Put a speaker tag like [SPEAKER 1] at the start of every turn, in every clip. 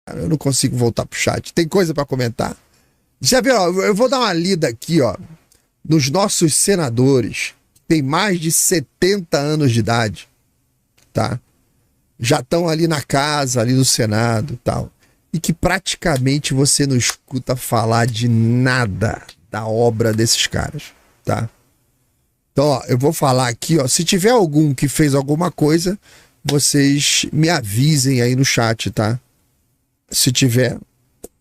[SPEAKER 1] Eu não consigo voltar pro chat. Tem coisa para comentar? Já viu, ó, eu vou dar uma lida aqui, ó, nos nossos senadores, que têm mais de 70 anos de idade, tá? Já estão ali na casa, ali no Senado e tal. E que praticamente você não escuta falar de nada da obra desses caras, tá? Então, ó, eu vou falar aqui, ó, se tiver algum que fez alguma coisa, vocês me avisem aí no chat, tá? Se tiver,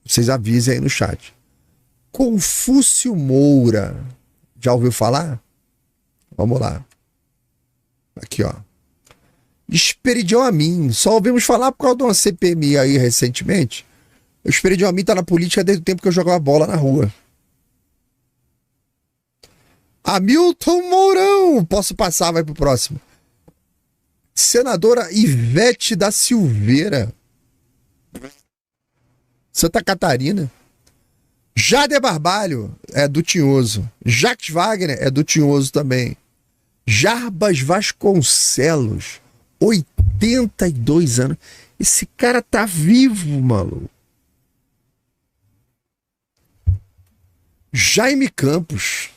[SPEAKER 1] vocês avisem aí no chat. Confúcio Moura. Já ouviu falar? Vamos lá. Aqui, ó. Esperidião Amin. Só ouvimos falar por causa de uma CPMI aí recentemente. O Esperidião Amin tá na política desde o tempo que eu jogava bola na rua. Hamilton Mourão. Posso passar, vai pro próximo. Senadora Ivete da Silveira. Santa Catarina. Jader Barbalho é do Tinhoso. Jacques Wagner é do Tinhoso também. Jarbas Vasconcelos, 82 anos. Esse cara tá vivo, maluco. Jaime Campos.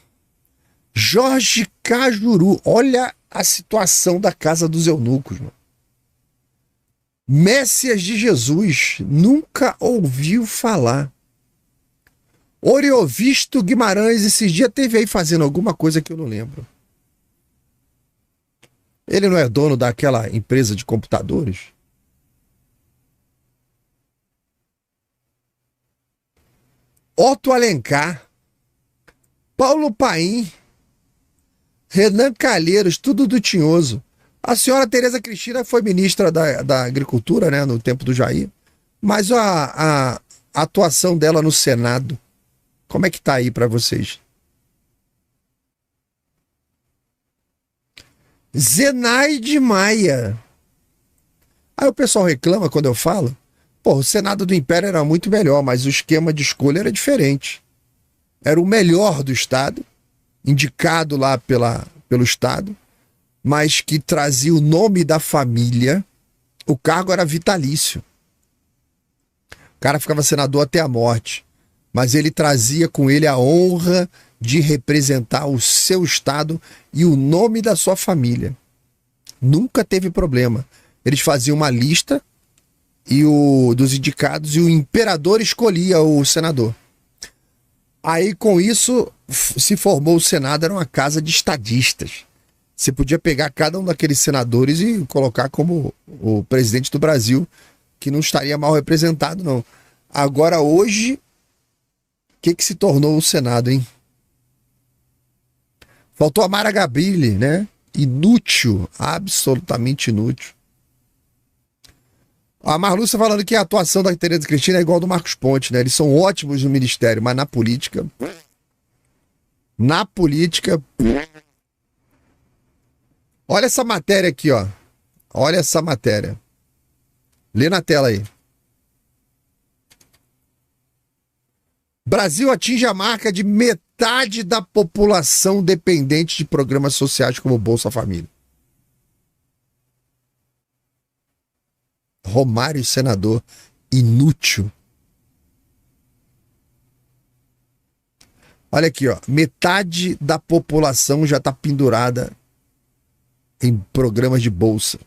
[SPEAKER 1] Jorge Cajuru. Olha a situação da Casa dos Eunucos, mano. Messias de Jesus. Nunca ouviu falar. Oriovisto Guimarães, esses dias teve aí fazendo alguma coisa que eu não lembro. Ele não é dono daquela empresa de computadores? Otto Alencar, Paulo Paim, Renan Calheiros, tudo do Tinhoso. A senhora Tereza Cristina foi ministra da Agricultura, né, no tempo do Jair. Mas a atuação dela no Senado, como é que tá aí para vocês? Zenaide Maia. Aí o pessoal reclama quando eu falo. Pô, o Senado do Império era muito melhor, mas o esquema de escolha era diferente. Era o melhor do Estado, indicado lá pelo Estado, mas que trazia o nome da família. O cargo era vitalício. O cara ficava senador até a morte. Mas ele trazia com ele a honra de representar o seu estado e o nome da sua família. Nunca teve problema. Eles faziam uma lista dos indicados e o imperador escolhia o senador. Aí, com isso, se formou o Senado, era uma casa de estadistas. Você podia pegar cada um daqueles senadores e colocar como o presidente do Brasil, que não estaria mal representado, não. Agora, hoje... O que se tornou o Senado, hein? Faltou a Mara Gabrilli, né? Inútil, absolutamente inútil. A Marlúcia falando que a atuação da Tereza Cristina é igual a do Marcos Pontes, né? Eles são ótimos no ministério, mas na política... Olha essa matéria aqui, ó. Olha essa matéria. Lê na tela aí. Brasil atinge a marca de metade da população dependente de programas sociais como Bolsa Família. Romário, senador, inútil. Olha aqui, ó. Metade da população já está pendurada em programas de bolsa.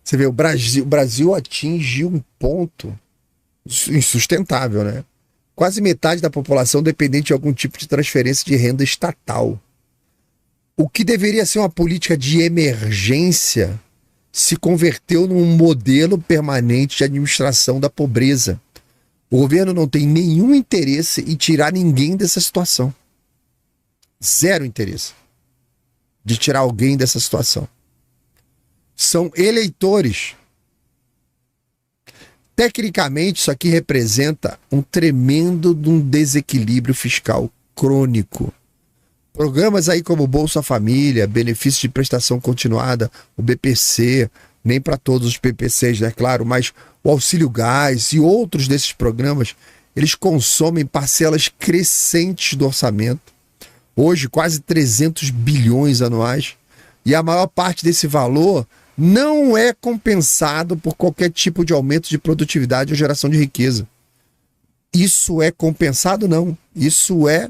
[SPEAKER 1] Você vê, o Brasil atinge um ponto insustentável, né? Quase metade da população dependente de algum tipo de transferência de renda estatal. O que deveria ser uma política de emergência se converteu num modelo permanente de administração da pobreza. O governo não tem nenhum interesse em tirar ninguém dessa situação. Zero interesse de tirar alguém dessa situação. São eleitores. Tecnicamente, isso aqui representa um tremendo desequilíbrio fiscal crônico. Programas aí como Bolsa Família, benefício de prestação continuada, o BPC, nem para todos os PPCs, né, claro, mas o Auxílio Gás e outros desses programas, eles consomem parcelas crescentes do orçamento. Hoje, quase 300 bilhões anuais. E a maior parte desse valor não é compensado por qualquer tipo de aumento de produtividade ou geração de riqueza. Isso é compensado? Não. Isso é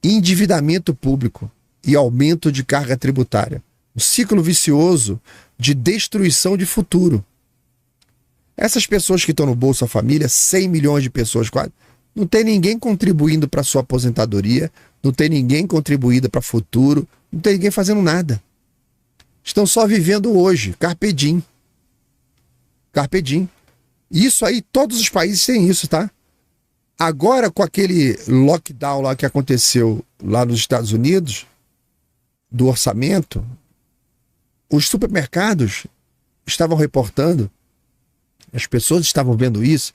[SPEAKER 1] endividamento público e aumento de carga tributária. Um ciclo vicioso de destruição de futuro. Essas pessoas que estão no Bolsa Família, 100 milhões de pessoas quase, não tem ninguém contribuindo para sua aposentadoria, não tem ninguém contribuindo para o futuro, não tem ninguém fazendo nada. Estão só vivendo hoje, carpe diem. Carpe diem. Isso aí, todos os países têm isso, tá? Agora, com aquele lockdown lá que aconteceu lá nos Estados Unidos, do orçamento, os supermercados estavam reportando, as pessoas estavam vendo isso,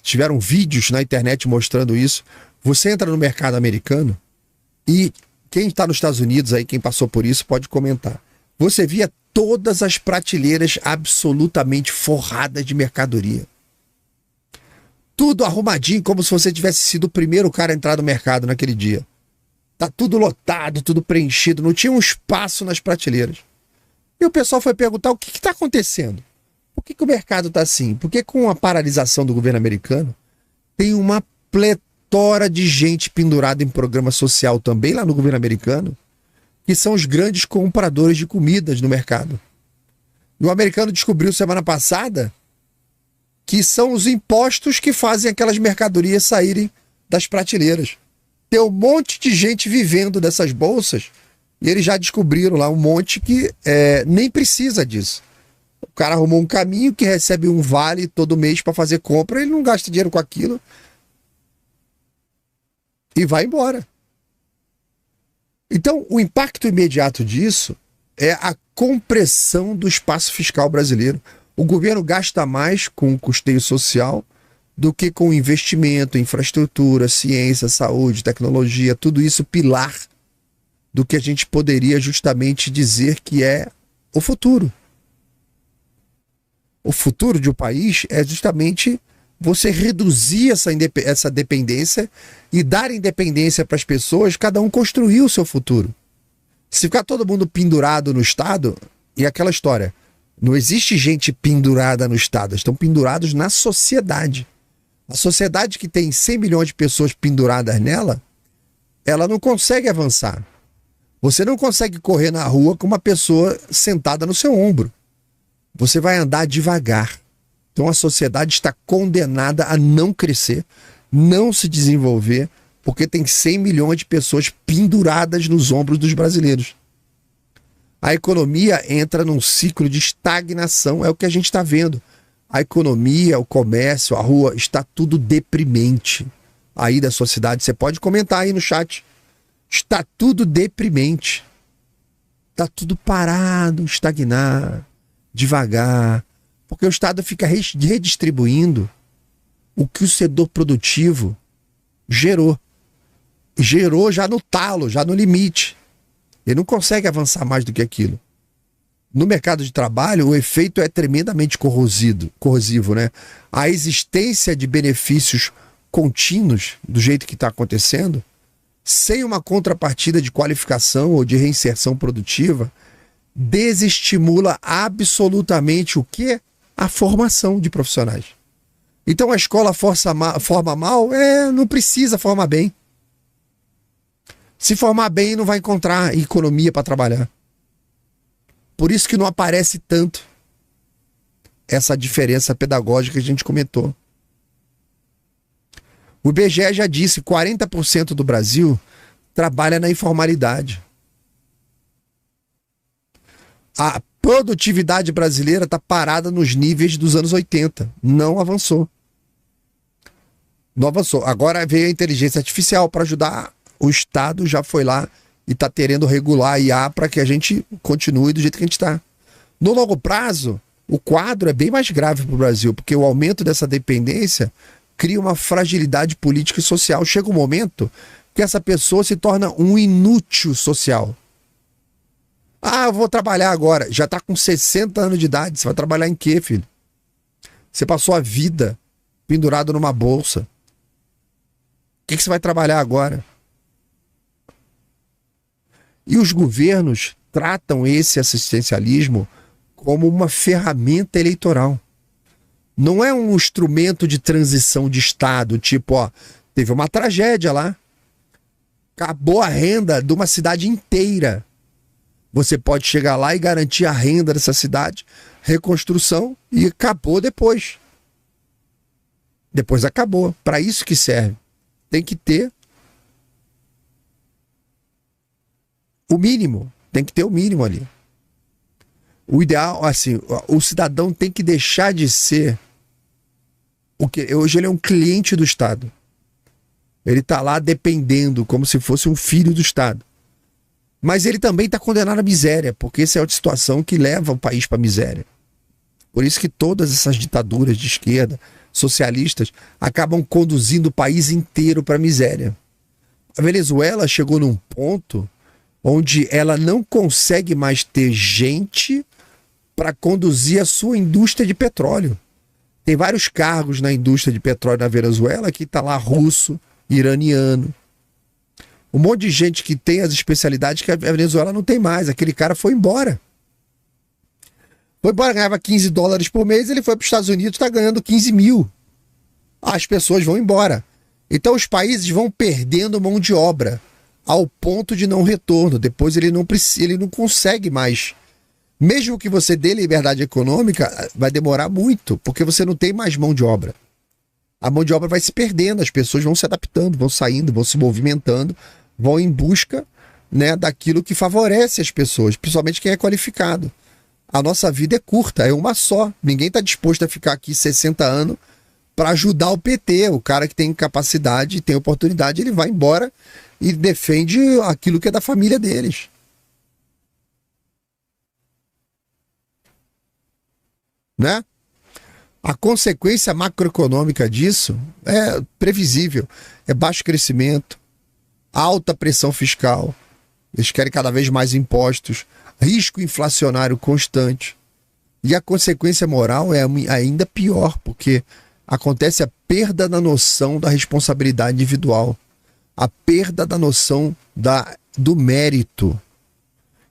[SPEAKER 1] tiveram vídeos na internet mostrando isso. Você entra no mercado americano e quem está nos Estados Unidos aí, quem passou por isso, pode comentar. Você via todas as prateleiras absolutamente forradas de mercadoria. Tudo arrumadinho, como se você tivesse sido o primeiro cara a entrar no mercado naquele dia. Tá tudo lotado, tudo preenchido, não tinha um espaço nas prateleiras. E o pessoal foi perguntar o que está acontecendo. Por que o mercado está assim? Porque com a paralisação do governo americano, tem uma pletora de gente pendurada em programa social também lá no governo americano, que são os grandes compradores de comidas no mercado. E o americano descobriu semana passada que são os impostos que fazem aquelas mercadorias saírem das prateleiras. Tem um monte de gente vivendo dessas bolsas e eles já descobriram lá um monte que nem precisa disso. O cara arrumou um caminho que recebe um vale todo mês para fazer compra, ele não gasta dinheiro com aquilo e vai embora. Então, o impacto imediato disso é a compressão do espaço fiscal brasileiro. O governo gasta mais com o custeio social do que com investimento, infraestrutura, ciência, saúde, tecnologia, tudo isso pilar do que a gente poderia justamente dizer que é o futuro. O futuro de um país é justamente você reduzir essa dependência e dar independência para as pessoas, cada um construir o seu futuro. Se ficar todo mundo pendurado no Estado, e aquela história, não existe gente pendurada no Estado, estão pendurados na sociedade. A sociedade que tem 100 milhões de pessoas penduradas nela, ela não consegue avançar. Você não consegue correr na rua com uma pessoa sentada no seu ombro. Você vai andar devagar. Então a sociedade está condenada a não crescer, não se desenvolver, porque tem 100 milhões de pessoas penduradas nos ombros dos brasileiros. A economia entra num ciclo de estagnação, é o que a gente está vendo. A economia, o comércio, a rua, está tudo deprimente. Aí da sua cidade, você pode comentar aí no chat. Está tudo deprimente. Está tudo parado, estagnado, devagar. Porque o Estado fica redistribuindo o que o setor produtivo gerou. Gerou já no talo, já no limite. Ele não consegue avançar mais do que aquilo. No mercado de trabalho, o efeito é tremendamente corrosivo, né? A existência de benefícios contínuos, do jeito que está acontecendo, sem uma contrapartida de qualificação ou de reinserção produtiva, desestimula absolutamente o quê? A formação de profissionais. Então a escola forma mal, não precisa formar bem. Se formar bem, não vai encontrar economia para trabalhar. Por isso que não aparece tanto essa diferença pedagógica que a gente comentou. O IBGE já disse, 40% do Brasil trabalha na informalidade. A produtividade brasileira está parada nos níveis dos anos 80. Não avançou. Não avançou. Agora veio a inteligência artificial para ajudar. O Estado já foi lá e está querendo regular a IA para que a gente continue do jeito que a gente está. No longo prazo, o quadro é bem mais grave para o Brasil, porque o aumento dessa dependência cria uma fragilidade política e social. Chega um momento que essa pessoa se torna um inútil social. Ah, eu vou trabalhar agora. Já está com 60 anos de idade. Você vai trabalhar em quê, filho? Você passou a vida pendurado numa bolsa. O que você vai trabalhar agora? E os governos tratam esse assistencialismo como uma ferramenta eleitoral. Não é um instrumento de transição de Estado, tipo, ó, teve uma tragédia lá, acabou a renda de uma cidade inteira. Você pode chegar lá e garantir a renda dessa cidade, reconstrução, e acabou depois. Depois acabou. Para isso que serve. Tem que ter o mínimo. Tem que ter o mínimo ali. O ideal, assim, o cidadão tem que deixar de ser o que hoje ele é um cliente do Estado. Ele está lá dependendo, como se fosse um filho do Estado. Mas ele também está condenado à miséria, porque essa é outra situação que leva o país para a miséria. Por isso que todas essas ditaduras de esquerda, socialistas, acabam conduzindo o país inteiro para a miséria. A Venezuela chegou num ponto onde ela não consegue mais ter gente para conduzir a sua indústria de petróleo. Tem vários cargos na indústria de petróleo na Venezuela que está lá russo, iraniano. Um monte de gente que tem as especialidades que a Venezuela não tem mais. Aquele cara foi embora. Foi embora, ganhava $15 por mês, ele foi para os Estados Unidos, está ganhando 15 mil. As pessoas vão embora. Então os países vão perdendo mão de obra ao ponto de não retorno. Depois ele não consegue mais. Mesmo que você dê liberdade econômica, vai demorar muito, porque você não tem mais mão de obra. A mão de obra vai se perdendo, as pessoas vão se adaptando, vão saindo, vão se movimentando, vão em busca, né, daquilo que favorece as pessoas, principalmente quem é qualificado. A nossa vida é curta, é uma só. Ninguém está disposto a ficar aqui 60 anos para ajudar o PT. O cara que tem capacidade, tem oportunidade, ele vai embora e defende aquilo que é da família deles. Né? A consequência macroeconômica disso é previsível. É baixo crescimento, alta pressão fiscal, eles querem cada vez mais impostos, risco inflacionário constante. E a consequência moral é ainda pior, porque acontece a perda da noção da responsabilidade individual, a perda da noção do mérito.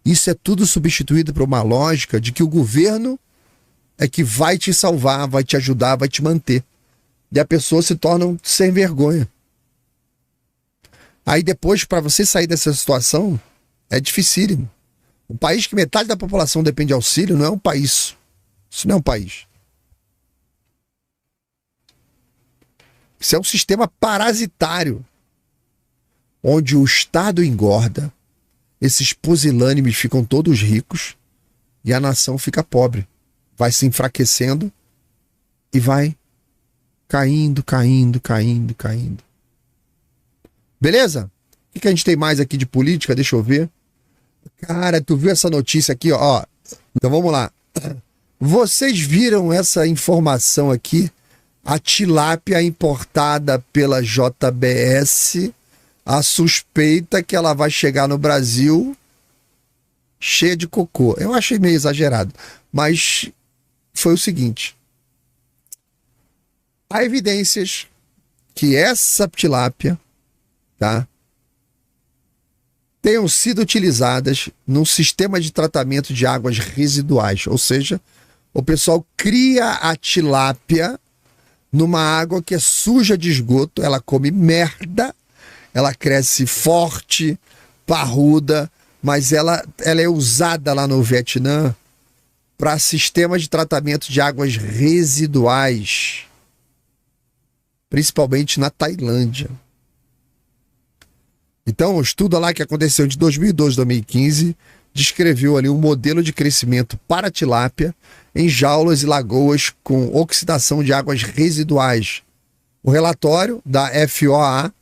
[SPEAKER 1] Isso é tudo substituído por uma lógica de que o governo é que vai te salvar, vai te ajudar, vai te manter. E a pessoa se torna um sem vergonha. Aí depois, para você sair dessa situação, é dificílimo. Um país que metade da população depende de auxílio não é um país. Isso não é um país. Isso é um sistema parasitário, onde o Estado engorda, esses pusilânimes ficam todos ricos e a nação fica pobre. Vai se enfraquecendo e vai caindo. Beleza? O que a gente tem mais aqui de política? Deixa eu ver. Cara, tu viu essa notícia aqui, ó? Então vamos lá. Vocês viram essa informação aqui? A tilápia importada pela JBS, a suspeita que ela vai chegar no Brasil cheia de cocô. Eu achei meio exagerado, mas foi o seguinte: há evidências que essa tilápia, tá, tenham sido utilizadas num sistema de tratamento de águas residuais, ou seja, o pessoal cria a tilápia numa água que é suja de esgoto, ela come merda, ela cresce forte, parruda, mas ela é usada lá no Vietnã para sistemas de tratamento de águas residuais, principalmente na Tailândia. Então, o estudo lá que aconteceu de 2012 a 2015 descreveu ali um modelo de crescimento para a tilápia em jaulas e lagoas com oxidação de águas residuais. O relatório da FOA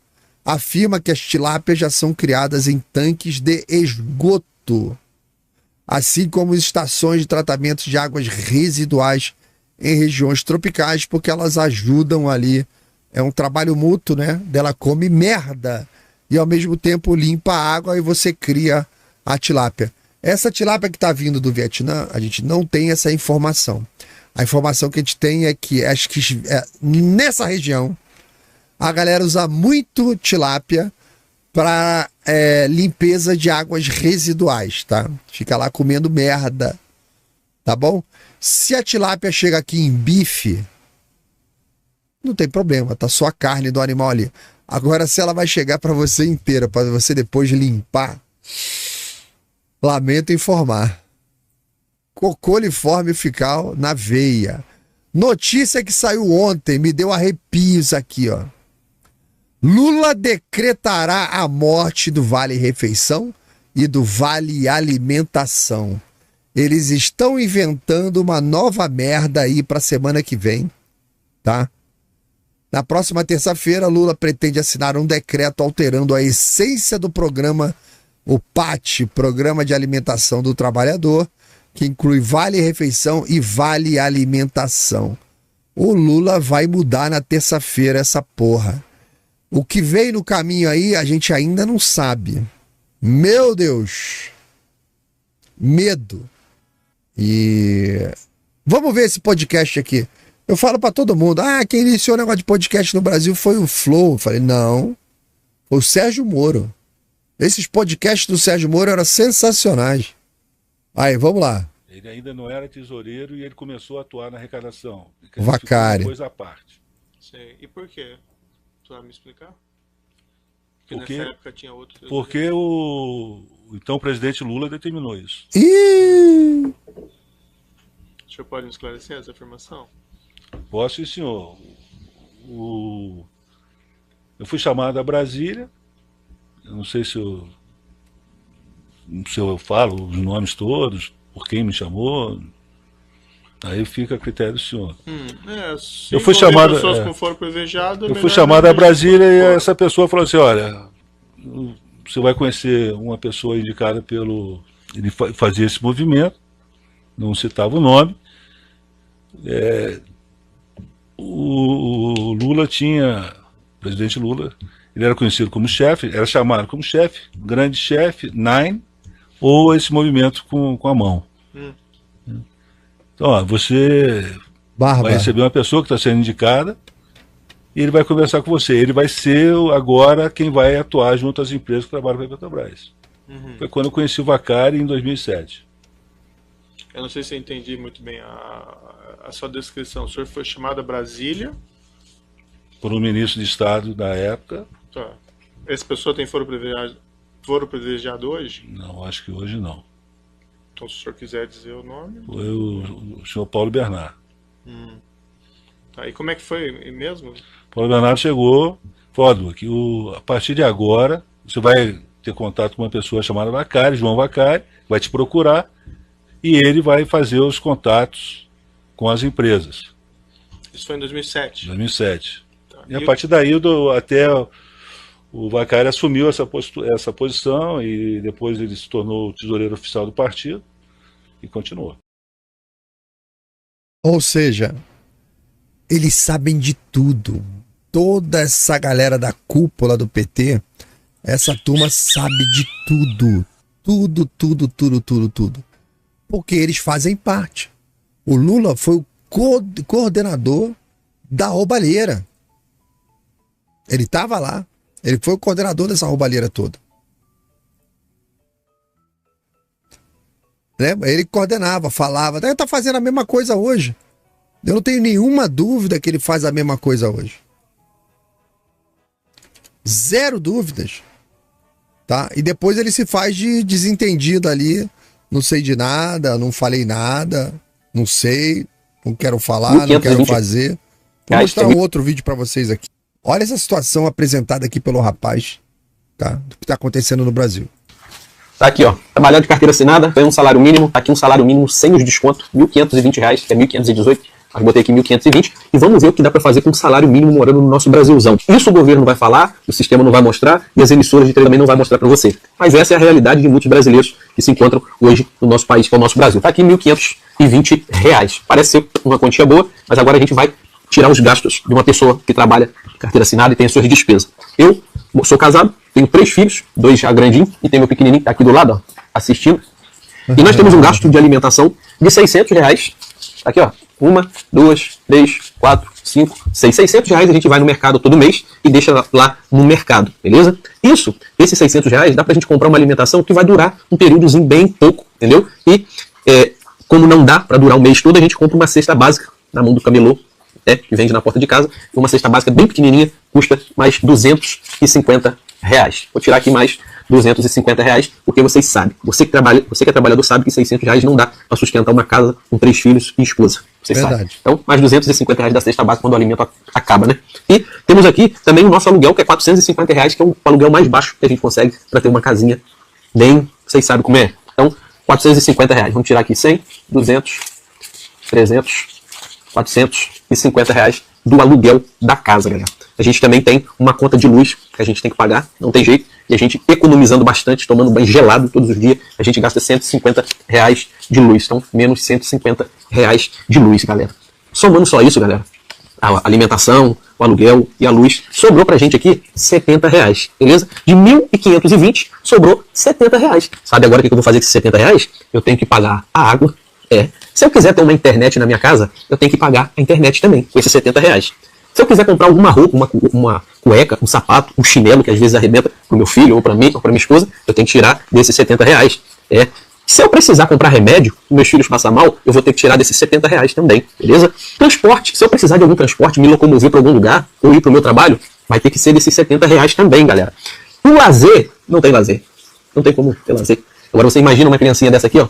[SPEAKER 1] afirma que as tilápias já são criadas em tanques de esgoto, assim como estações de tratamento de águas residuais em regiões tropicais, porque elas ajudam ali. É um trabalho mútuo, né? Dela come merda e ao mesmo tempo limpa a água e você cria a tilápia. Essa tilápia que está vindo do Vietnã, a gente não tem essa informação. A informação que a gente tem é que, acho que nessa região, a galera usa muito tilápia para limpeza de águas residuais, tá? Fica lá comendo merda Tá bom? Se a tilápia chega aqui em bife, não tem problema, tá só a carne do animal ali. Agora, se ela vai chegar para você inteira, para você depois limpar, lamento informar. Cocoliforme fecal na veia. Notícia que saiu ontem, me deu arrepios aqui, ó. Lula decretará a morte do Vale Refeição e do Vale Alimentação. Eles estão inventando uma nova merda aí pra semana que vem, tá? Na próxima terça-feira, Lula pretende assinar um decreto alterando a essência do programa, o PAT, Programa de Alimentação do Trabalhador, que inclui Vale Refeição e Vale Alimentação. O Lula vai mudar na terça-feira essa porra. O que vem no caminho aí, a gente ainda não sabe. Meu Deus! Medo. E vamos ver esse podcast aqui. Eu falo pra todo mundo, quem iniciou o negócio de podcast no Brasil foi o Flow. Eu falei, não, foi o Sérgio Moro. Esses podcasts do Sérgio Moro eram sensacionais. Aí, vamos lá.
[SPEAKER 2] Ele ainda não era tesoureiro e ele começou a atuar na arrecadação.
[SPEAKER 1] Vacari.
[SPEAKER 2] Coisa à parte.
[SPEAKER 3] Sei. E por quê? Tu vai me explicar?
[SPEAKER 2] Porque
[SPEAKER 3] nessa época tinha outro...
[SPEAKER 2] Porque o então presidente Lula determinou isso.
[SPEAKER 1] Ih!
[SPEAKER 3] O senhor pode me esclarecer essa afirmação?
[SPEAKER 2] Posso, sim, senhor. Eu fui chamado a Brasília. Eu não sei se eu falo os nomes todos, por quem me chamou. Aí fica a critério do senhor.
[SPEAKER 3] Eu fui chamado. Pessoas com foro privilegiado,
[SPEAKER 2] eu fui chamado a Brasília e essa pessoa falou assim: olha, você vai conhecer uma pessoa indicada pelo. Ele fazia esse movimento, não citava o nome. O Lula tinha. O presidente Lula, ele era conhecido como chefe, era chamado como chefe, grande chefe, Nine, ou esse movimento com a mão. Então, você vai receber uma pessoa que está sendo indicada e ele vai conversar com você. Ele vai ser agora quem vai atuar junto às empresas que trabalham para a Petrobras. Foi quando eu conheci o Vacari em 2007.
[SPEAKER 3] Eu não sei se eu entendi muito bem a sua descrição. O senhor foi chamado a Brasília?
[SPEAKER 2] Por um ministro de Estado da época.
[SPEAKER 3] Tá. Essa pessoa tem foro privilegiado hoje?
[SPEAKER 2] Não, acho que hoje não.
[SPEAKER 3] Então, se o senhor quiser dizer o nome...
[SPEAKER 2] Foi o senhor Paulo Bernard.
[SPEAKER 3] Tá, e como é que foi mesmo?
[SPEAKER 2] Paulo Bernard chegou, falou que a partir de agora, você vai ter contato com uma pessoa chamada Vacari, João Vacari, vai te procurar e ele vai fazer os contatos com as empresas.
[SPEAKER 3] Isso foi em 2007?
[SPEAKER 2] 2007. Tá. E a partir daí, até o Vacari assumiu essa posição e depois ele se tornou o tesoureiro oficial do partido e continuou.
[SPEAKER 1] Ou seja, eles sabem de tudo. Toda essa galera da cúpula do PT, essa turma sabe de tudo. Tudo. Porque eles fazem parte. O Lula foi o coordenador da roubalheira. Ele estava lá. Ele foi o coordenador dessa roubalheira toda. Né? Ele coordenava, falava. Ele está fazendo a mesma coisa hoje. Eu não tenho nenhuma dúvida que ele faz a mesma coisa hoje. Zero dúvidas. Tá? E depois ele se faz de desentendido ali. Não sei de nada, não falei nada, não sei, não quero falar, não quero fazer. Vou mostrar um outro vídeo para vocês aqui. Olha essa situação apresentada aqui pelo rapaz, tá? Do que está acontecendo no Brasil.
[SPEAKER 4] Tá aqui, ó. Trabalhar de carteira assinada, ganha um salário mínimo. Tá aqui um salário mínimo sem os descontos, R$ 1.520, que é 1.518. Mas botei aqui 1.520 e vamos ver o que dá para fazer com um salário mínimo morando no nosso Brasilzão. Isso o governo vai falar, o sistema não vai mostrar e as emissoras de TV também não vai mostrar para você. Mas essa é a realidade de muitos brasileiros que se encontram hoje no nosso país, que é o nosso Brasil. Tá aqui R$ 1.520. Parece ser uma quantia boa, mas agora a gente vai tirar os gastos de uma pessoa que trabalha de carteira assinada e tem as suas despesas. Eu sou casado, tenho 3 filhos, 2 já grandinhos e tem meu pequenininho aqui do lado, ó, assistindo. E nós temos um gasto de alimentação de R$ 600. Aqui, ó. 1, 2, 3, 4, 5, 6. R$600 a gente vai no mercado todo mês e deixa lá no mercado, beleza? Esses R$600 dá pra gente comprar uma alimentação que vai durar um períodozinho bem pouco, entendeu? E como não dá para durar o mês todo, a gente compra uma cesta básica na mão do camelô, né, que vende na porta de casa. Uma cesta básica bem pequenininha, custa mais R$250. Vou tirar aqui mais R$250, porque vocês sabem, você que é trabalhador sabe que R$600 não dá para sustentar uma casa com 3 filhos e esposa. Vocês sabem. Então, mais R$250 da cesta básica quando o alimento acaba, né? E temos aqui também o nosso aluguel, que é R$450, que é o aluguel mais baixo que a gente consegue para ter uma casinha bem, vocês sabem como é. Então, R$450. Vamos tirar aqui 100, 200, 300, R$450 do aluguel da casa, galera. A gente também tem uma conta de luz que a gente tem que pagar, não tem jeito. E a gente economizando bastante, tomando banho gelado todos os dias, a gente gasta R$150 de luz. Então, menos R$150 de luz, galera. Somando só isso, galera, a alimentação, o aluguel e a luz, sobrou pra gente aqui R$70, beleza? De 1.520, sobrou R$70. Sabe agora o que eu vou fazer com esses R$70? Eu tenho que pagar a água. Se eu quiser ter uma internet na minha casa, eu tenho que pagar a internet também, com esses R$70. Se eu quiser comprar alguma roupa, uma cueca, um sapato, um chinelo, que às vezes arrebenta pro meu filho, ou para mim, ou para minha esposa, eu tenho que tirar desses R$70. Se eu precisar comprar remédio, meus filhos passam mal, eu vou ter que tirar desses R$70 também, beleza? Transporte, se eu precisar de algum transporte, me locomover para algum lugar, ou ir pro meu trabalho, vai ter que ser desses R$70 também, galera. O lazer, não tem lazer. Não tem como ter lazer. Agora você imagina uma criancinha dessa aqui, ó,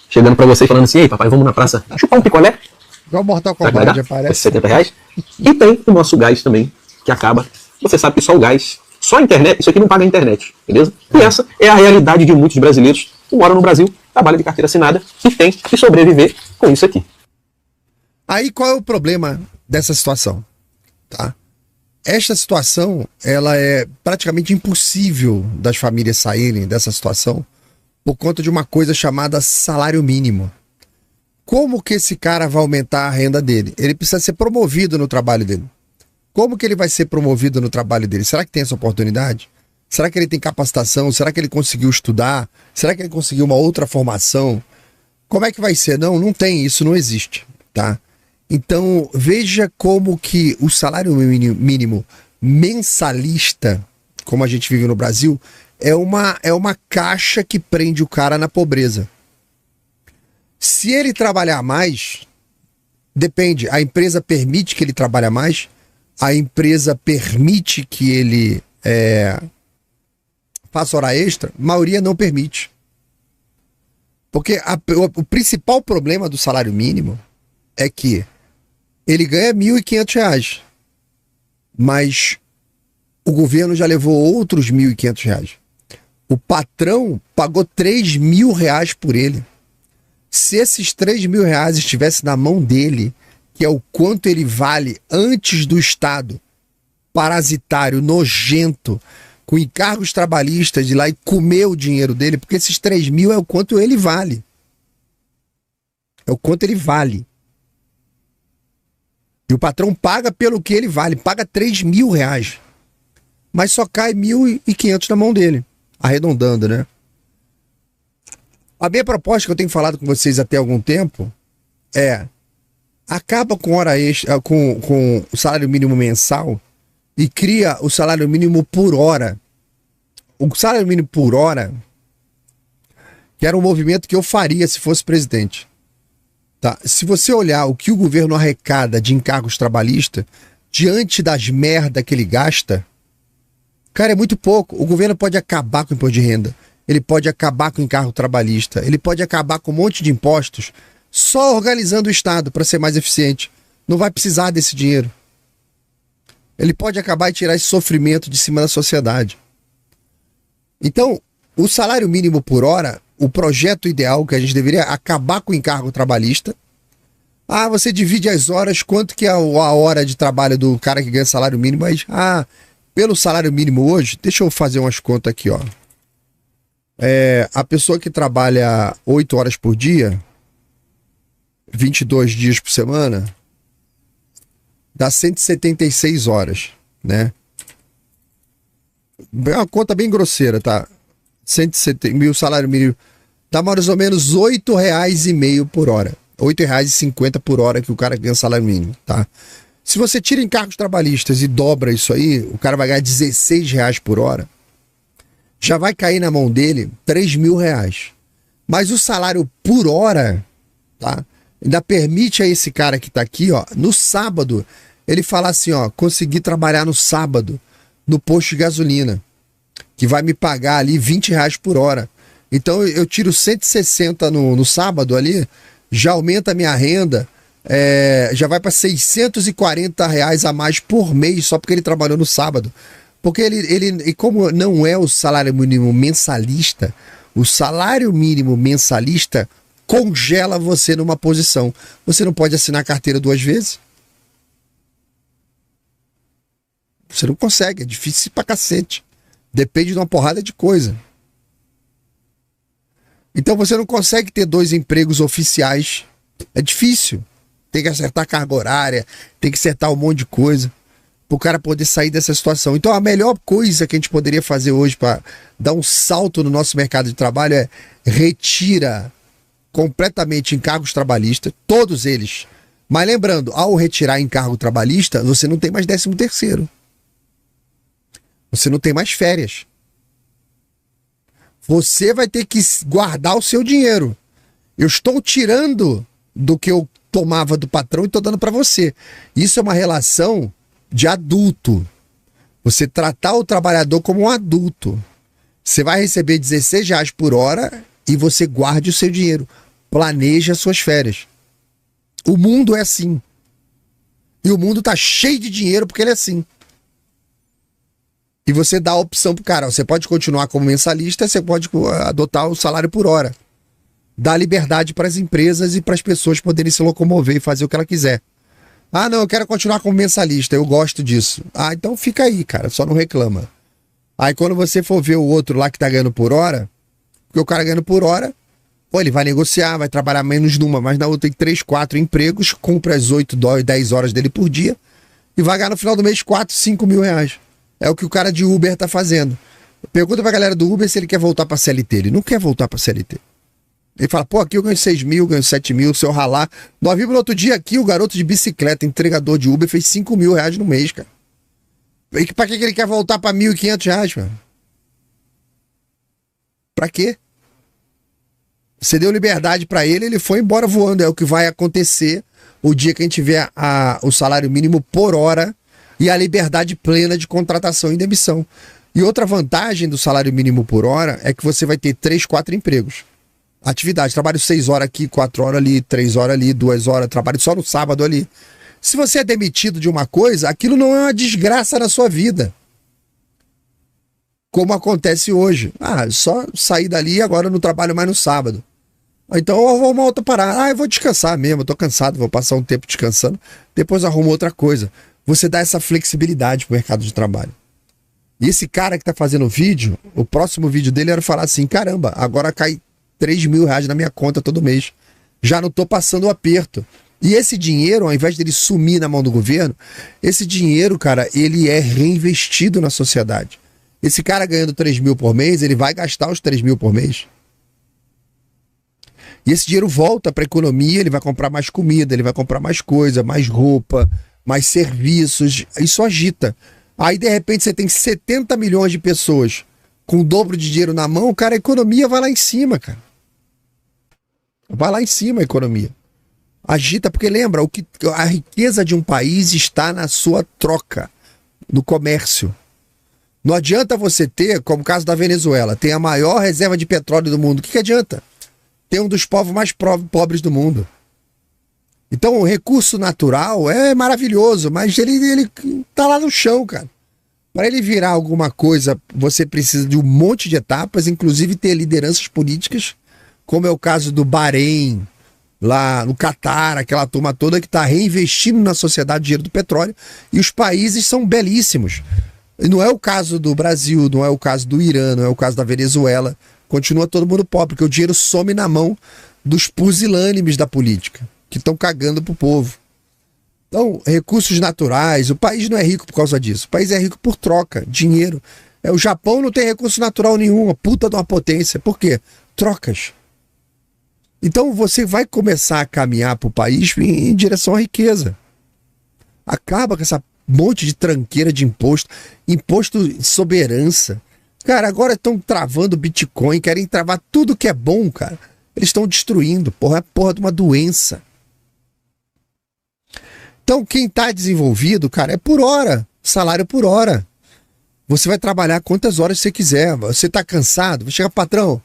[SPEAKER 4] chegando pra você falando assim: ei, papai, vamos na praça chupar um picolé?
[SPEAKER 1] Igual Mortal Kombat, já parece.
[SPEAKER 4] R$70. E tem o nosso gás também, que acaba. Você sabe que só o gás, só a internet, isso aqui não paga a internet, beleza? E essa é a realidade de muitos brasileiros que moram no Brasil, trabalham de carteira assinada e tem que sobreviver com isso aqui.
[SPEAKER 1] Aí qual é o problema dessa situação? Tá? Esta situação, ela é praticamente impossível das famílias saírem dessa situação por conta de uma coisa chamada salário mínimo. Como que esse cara vai aumentar a renda dele? Ele precisa ser promovido no trabalho dele. Como que ele vai ser promovido no trabalho dele? Será que tem essa oportunidade? Será que ele tem capacitação? Será que ele conseguiu estudar? Será que ele conseguiu uma outra formação? Como é que vai ser? Não tem, isso não existe, tá? Então, veja como que o salário mínimo mensalista, como a gente vive no Brasil, é uma caixa que prende o cara na pobreza. Se ele trabalhar mais, depende, a empresa permite que ele trabalhe mais, a empresa permite que ele faça hora extra, a maioria não permite. Porque o principal problema do salário mínimo é que ele ganha R$1.500, mas o governo já levou outros R$1.500. O patrão pagou R$3.000 por ele. Se esses R$3.000 estivesse na mão dele, que é o quanto ele vale antes do Estado parasitário, nojento, com encargos trabalhistas de ir lá e comer o dinheiro dele, porque esses 3.000 é o quanto ele vale. É o quanto ele vale. E o patrão paga pelo que ele vale, paga R$3.000. Mas só cai 1.500 na mão dele, arredondando, né? A minha proposta que eu tenho falado com vocês até algum tempo é: acaba com hora extra, com o salário mínimo mensal e cria o salário mínimo por hora. O salário mínimo por hora, que era um movimento que eu faria se fosse presidente. Tá? Se você olhar o que o governo arrecada de encargos trabalhistas, diante das merdas que ele gasta, cara, é muito pouco. O governo pode acabar com o imposto de renda, ele pode acabar com o encargo trabalhista, ele pode acabar com um monte de impostos, só organizando o Estado para ser mais eficiente. Não vai precisar desse dinheiro. Ele pode acabar e tirar esse sofrimento de cima da sociedade. Então, o salário mínimo por hora, o projeto ideal que a gente deveria acabar com o encargo trabalhista. Ah, você divide as horas, quanto que é a hora de trabalho do cara que ganha salário mínimo, mas pelo salário mínimo hoje, deixa eu fazer umas contas aqui, ó. A pessoa que trabalha 8 horas por dia, 22 dias por semana, dá 176 horas, né? É uma conta bem grosseira, tá? 170 mil salário mínimo, dá mais ou menos R$8,5 por hora. R$8,50 por hora que o cara ganha salário mínimo, tá? Se você tira encargos trabalhistas e dobra isso aí, o cara vai ganhar R$16 por hora. Já vai cair na mão dele R$3.000. Mas o salário por hora tá? Ainda permite a esse cara que tá aqui, ó, no sábado, ele falar assim, ó, consegui trabalhar no sábado, no posto de gasolina, que vai me pagar ali R$ 20 por hora. Então eu tiro 160 no sábado ali, já aumenta a minha renda, já vai para R$ 640 a mais por mês, só porque ele trabalhou no sábado. Porque e como não é o salário mínimo mensalista, o salário mínimo mensalista congela você numa posição. Você não pode assinar carteira 2 vezes. Você não consegue, é difícil pra cacete. Depende de uma porrada de coisa. Então você não consegue ter 2 empregos oficiais. É difícil. Tem que acertar carga horária, tem que acertar um monte de coisa para o cara poder sair dessa situação. Então a melhor coisa que a gente poderia fazer hoje para dar um salto no nosso mercado de trabalho é retira completamente encargos trabalhistas, todos eles. Mas lembrando, ao retirar encargo trabalhista, você não tem mais 13º. Você não tem mais férias. Você vai ter que guardar o seu dinheiro. Eu estou tirando do que eu tomava do patrão e estou dando para você. Isso é uma relação de adulto. Você tratar o trabalhador como um adulto. Você vai receber R$ 16 por hora e você guarde o seu dinheiro. Planeje as suas férias. O mundo é assim. E o mundo tá cheio de dinheiro porque ele é assim. E você dá a opção pro cara. Você pode continuar como mensalista, você pode adotar o salário por hora. Dá liberdade para as empresas e para as pessoas poderem se locomover e fazer o que ela quiser. Ah, não, eu quero continuar como mensalista, eu gosto disso. Ah, então fica aí, cara, só não reclama. Aí quando você for ver o outro lá que tá ganhando por hora, porque o cara ganhando por hora, pô, ele vai negociar, vai trabalhar menos numa, mas na outra tem 3, 4 empregos, cumpre as 8, 10 horas dele por dia e vai ganhar no final do mês 4, 5 mil reais. É o que o cara de Uber tá fazendo. Pergunta pra galera do Uber se ele quer voltar pra CLT. Ele não quer voltar pra CLT. Ele fala, pô, aqui eu ganho 6 mil, ganho 7 mil, se eu ralar. Nós vimos no outro dia aqui o garoto de bicicleta, entregador de Uber, fez 5 mil reais no mês, cara. E pra que ele quer voltar pra R$ 1.500, mano? Pra quê? Você deu liberdade pra ele, ele foi embora voando. É o que vai acontecer o dia que a gente tiver o salário mínimo por hora e a liberdade plena de contratação e demissão. E outra vantagem do salário mínimo por hora é que você vai ter 3, 4 empregos. Atividade, trabalho 6 horas aqui, 4 horas ali, 3 horas ali, 2 horas, trabalho só no sábado ali. Se você é demitido de uma coisa, aquilo não é uma desgraça na sua vida. Como acontece hoje. Ah, só sair dali e agora eu não trabalho mais no sábado. Então eu vou uma outra parada. Ah, eu vou descansar mesmo, eu tô cansado, vou passar um tempo descansando, depois arrumo outra coisa. Você dá essa flexibilidade pro mercado de trabalho. E esse cara que tá fazendo o vídeo, o próximo vídeo dele era falar assim, caramba, agora cai R$ 3.000 na minha conta todo mês. Já não tô passando o aperto. E esse dinheiro, ao invés dele sumir na mão do governo, esse dinheiro, cara, ele é reinvestido na sociedade. Esse cara ganhando 3 mil por mês, ele vai gastar os 3 mil por mês. E esse dinheiro volta para a economia, ele vai comprar mais comida, ele vai comprar mais coisa, mais roupa, mais serviços. Isso agita. Aí, de repente, você tem 70 milhões de pessoas com o dobro de dinheiro na mão, cara, a economia vai lá em cima, cara. Vai lá em cima a economia. Agita, porque lembra, a riqueza de um país está na sua troca, no comércio. Não adianta você ter, como o caso da Venezuela, tem a maior reserva de petróleo do mundo. O que adianta? Tem um dos povos mais pobres do mundo. Então o recurso natural é maravilhoso, mas ele tá lá no chão, cara. Para ele virar alguma coisa, você precisa de um monte de etapas, inclusive ter lideranças políticas, como é o caso do Bahrein, lá no Catar, aquela turma toda que está reinvestindo na sociedade o dinheiro do petróleo, e os países são belíssimos. Não é o caso do Brasil, não é o caso do Irã, não é o caso da Venezuela. Continua todo mundo pobre, porque o dinheiro some na mão dos pusilânimes da política, que estão cagando pro povo. Então, recursos naturais, o país não é rico por causa disso. O país é rico por troca, dinheiro. O Japão não tem recurso natural nenhum, a puta de uma potência. Por quê? Trocas. Então você vai começar a caminhar pro país em direção à riqueza. Acaba com essa monte de tranqueira de imposto sobre herança. Cara, agora estão travando Bitcoin, querem travar tudo que é bom, cara. Eles estão destruindo, porra, é porra de uma doença. Então, quem está desenvolvido, cara, é por hora, salário por hora. Você vai trabalhar quantas horas você quiser. Você está cansado, vai chegar, patrão,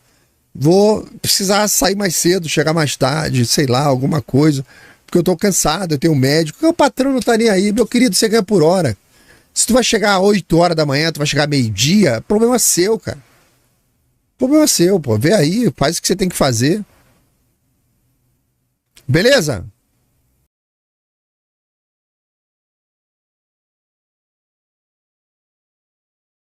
[SPEAKER 1] vou precisar sair mais cedo, chegar mais tarde, sei lá, alguma coisa, porque eu estou cansado, eu tenho um médico. O patrão não está nem aí, meu querido, você ganha por hora. Se tu vai chegar às 8 horas da manhã, tu vai chegar meio-dia, problema seu, cara. Problema seu, pô. Vê aí, faz o que você tem que fazer. Beleza?